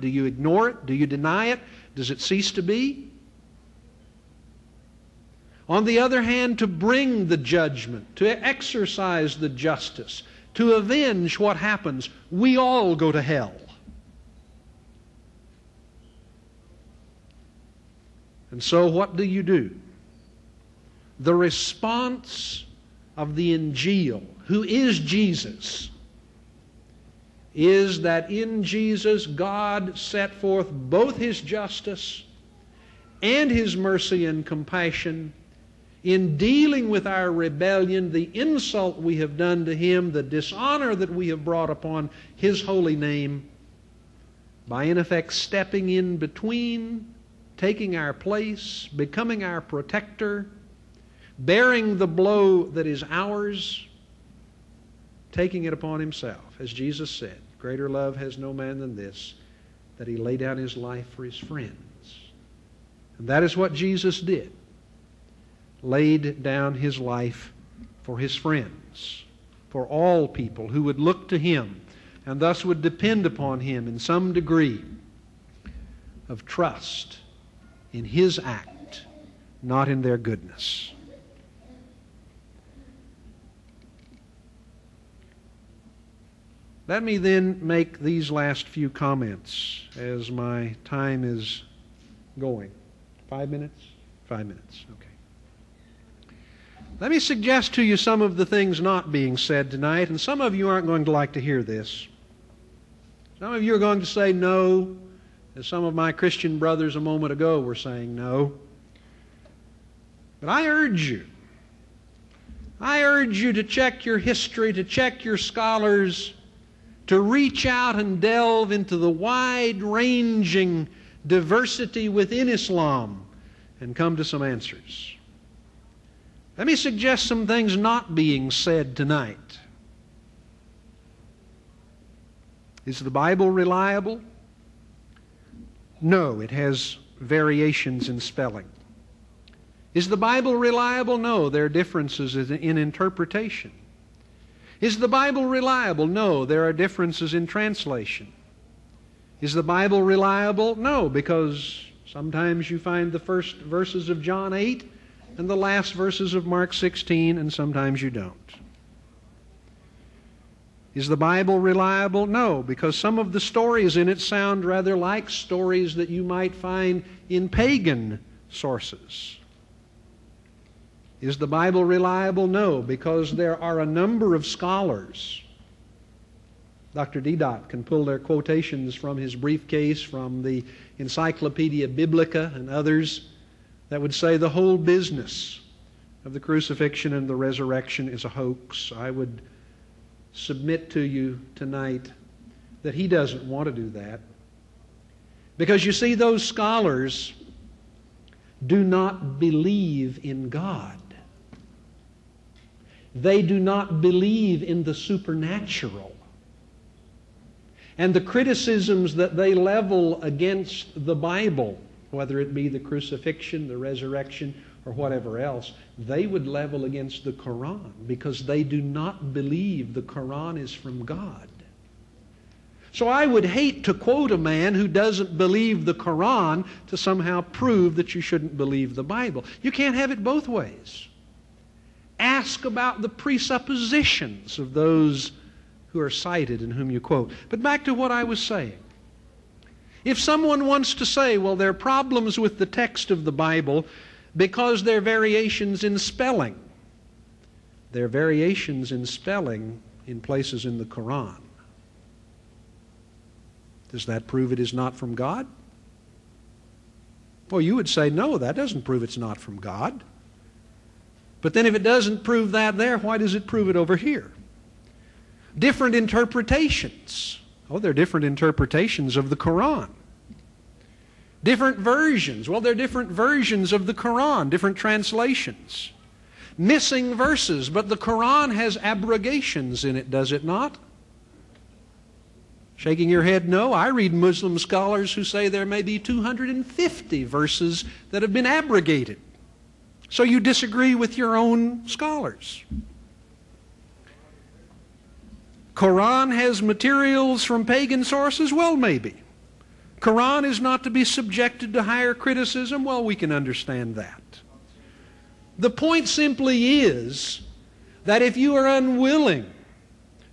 Do you ignore it? Do you deny it? Does it cease to be? On the other hand, to bring the judgment, to exercise the justice, to avenge what happens, we all go to hell. And so what do? The response of the Injil, who is Jesus, is that in Jesus God set forth both His justice and His mercy and compassion in dealing with our rebellion, the insult we have done to Him, the dishonor that we have brought upon His holy name, by in effect stepping in between, taking our place, becoming our protector, bearing the blow that is ours, taking it upon Himself. As Jesus said, greater love has no man than this, that He lay down His life for His friends. And that is what Jesus did. Laid down His life for His friends, for all people who would look to Him and thus would depend upon Him in some degree of trust in His act, not in their goodness. Let me then make these last few comments as my time is going. 5 minutes? 5 minutes, okay. Let me suggest to you some of the things not being said tonight, and some of you aren't going to like to hear this. Some of you are going to say no, as some of my Christian brothers a moment ago were saying no. But I urge you to check your history, to check your scholars, to reach out and delve into the wide-ranging diversity within Islam and come to some answers. Let me suggest some things not being said tonight. Is the Bible reliable? No, it has variations in spelling. Is the Bible reliable? No, there are differences in interpretation. Is the Bible reliable? No, there are differences in translation. Is the Bible reliable? No, because sometimes you find the first verses of John 8 and the last verses of Mark 16, and sometimes you don't. Is the Bible reliable? No, because some of the stories in it sound rather like stories that you might find in pagan sources. Is the Bible reliable? No, because there are a number of scholars. Dr. Dedot can pull their quotations from his briefcase, from the Encyclopedia Biblica and others, that would say the whole business of the crucifixion and the resurrection is a hoax. I would submit to you tonight that he doesn't want to do that. Because you see, those scholars do not believe in God. They do not believe in the supernatural. And the criticisms that they level against the Bible, whether it be the crucifixion, the resurrection, or whatever else, they would level against the Quran, because they do not believe the Quran is from God. So I would hate to quote a man who doesn't believe the Quran to somehow prove that you shouldn't believe the Bible. You can't have it both ways. Ask about the presuppositions of those who are cited and whom you quote. But back to what I was saying. If someone wants to say, well, there are problems with the text of the Bible because there are variations in spelling. There are variations in spelling in places in the Quran. Does that prove it is not from God? Well, you would say, no, that doesn't prove it's not from God. But then if it doesn't prove that there, why does it prove it over here? Different interpretations. Oh, there are different interpretations of the Quran. Different versions. Well, there are different versions of the Quran, different translations. Missing verses, but the Quran has abrogations in it, does it not? Shaking your head, no. I read Muslim scholars who say there may be 250 verses that have been abrogated. So you disagree with your own scholars. Quran has materials from pagan sources? Well, maybe. Quran is not to be subjected to higher criticism. Well, we can understand that. The point simply is that if you are unwilling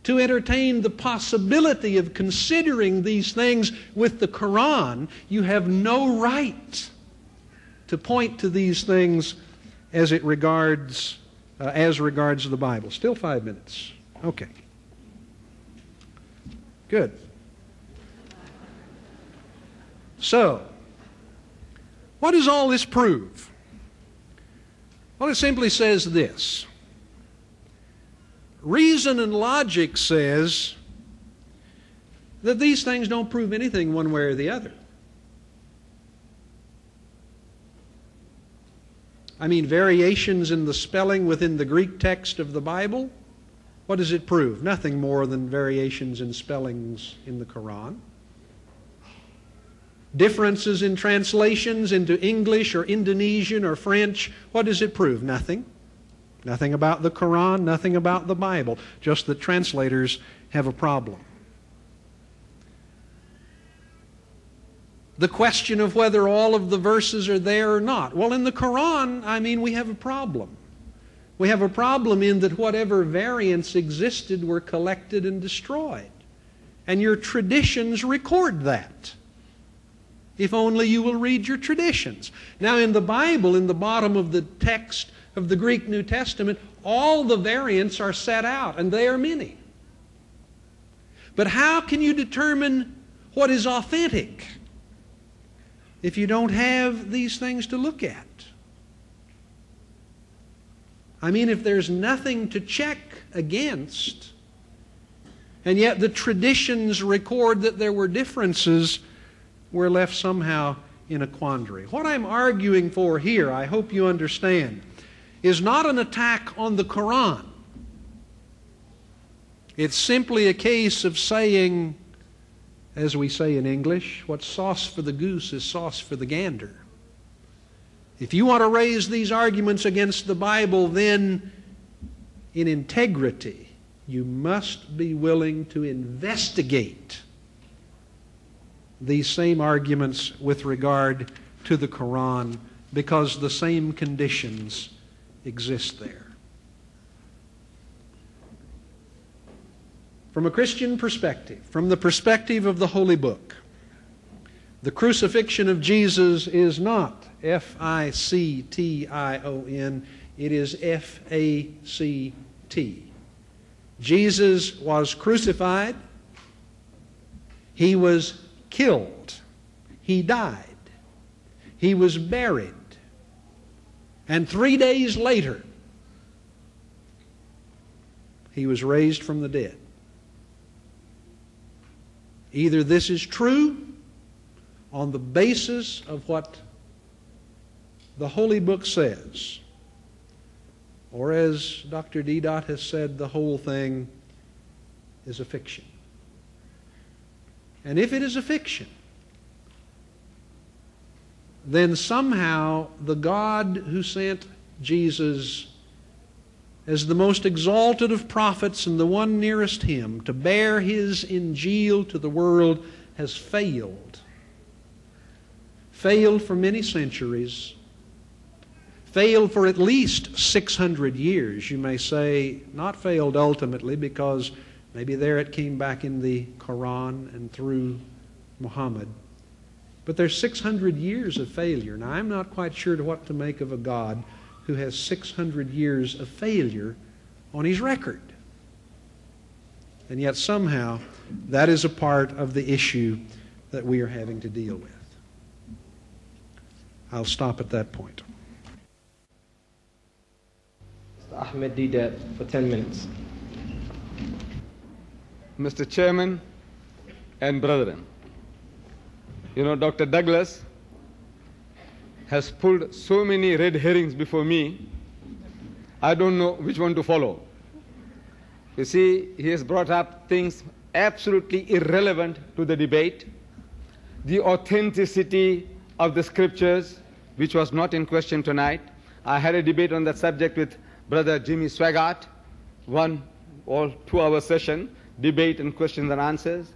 to entertain the possibility of considering these things with the Quran, you have no right to point to these things as regards the Bible. Still 5 minutes. Okay. Good. So, what does all this prove? Well, it simply says this. Reason and logic says that these things don't prove anything one way or the other. I mean, variations in the spelling within the Greek text of the Bible, what does it prove? Nothing more than variations in spellings in the Quran. Differences in translations into English or Indonesian or French, what does it prove? Nothing. Nothing about the Quran, nothing about the Bible, just that translators have a problem. The question of whether all of the verses are there or not. Well, in the Quran, we have a problem. We have a problem in that whatever variants existed were collected and destroyed. And your traditions record that. If only you will read your traditions. Now, in the Bible, in the bottom of the text of the Greek New Testament, all the variants are set out, and they are many. But how can you determine what is authentic if you don't have these things to look at? If there's nothing to check against, and yet the traditions record that there were differences, we're left somehow in a quandary. What I'm arguing for here, I hope you understand, is not an attack on the Quran. It's simply a case of saying, as we say in English, what's sauce for the goose is sauce for the gander. If you want to raise these arguments against the Bible, then in integrity, you must be willing to investigate these same arguments with regard to the Quran, because the same conditions exist there. From a Christian perspective, from the perspective of the Holy Book, the crucifixion of Jesus is not F-I-C-T-I-O-N, it is F-A-C-T. Jesus was crucified, He was killed, He died, He was buried, and 3 days later, He was raised from the dead. Either this is true on the basis of what the Holy Book says, or as Dr. D. has said, the whole thing is a fiction. And if it is a fiction, then somehow the God who sent Jesus as the most exalted of prophets and the one nearest Him to bear His Injil to the world has failed. Failed for many centuries. Failed for at least 600 years. You may say, not failed ultimately, because maybe there it came back in the Quran and through Muhammad. But there's 600 years of failure. Now, I'm not quite sure what to make of a God who has 600 years of failure on His record. And yet somehow that is a part of the issue that we are having to deal with. I'll stop at that point. Mr. Ahmed Didat for 10 minutes. Mr. Chairman and brethren, Dr. Douglas has pulled so many red herrings before me, I don't know which one to follow. You see, he has brought up things absolutely irrelevant to the debate. The authenticity of the scriptures, which was not in question tonight. I had a debate on that subject with Brother Jimmy Swaggart, 1 or 2 hour session, debate and questions and answers.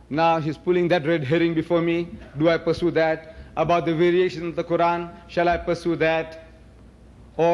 Now he's pulling that red herring before me. Do I pursue that? About the variation of the Quran, shall I pursue that? Or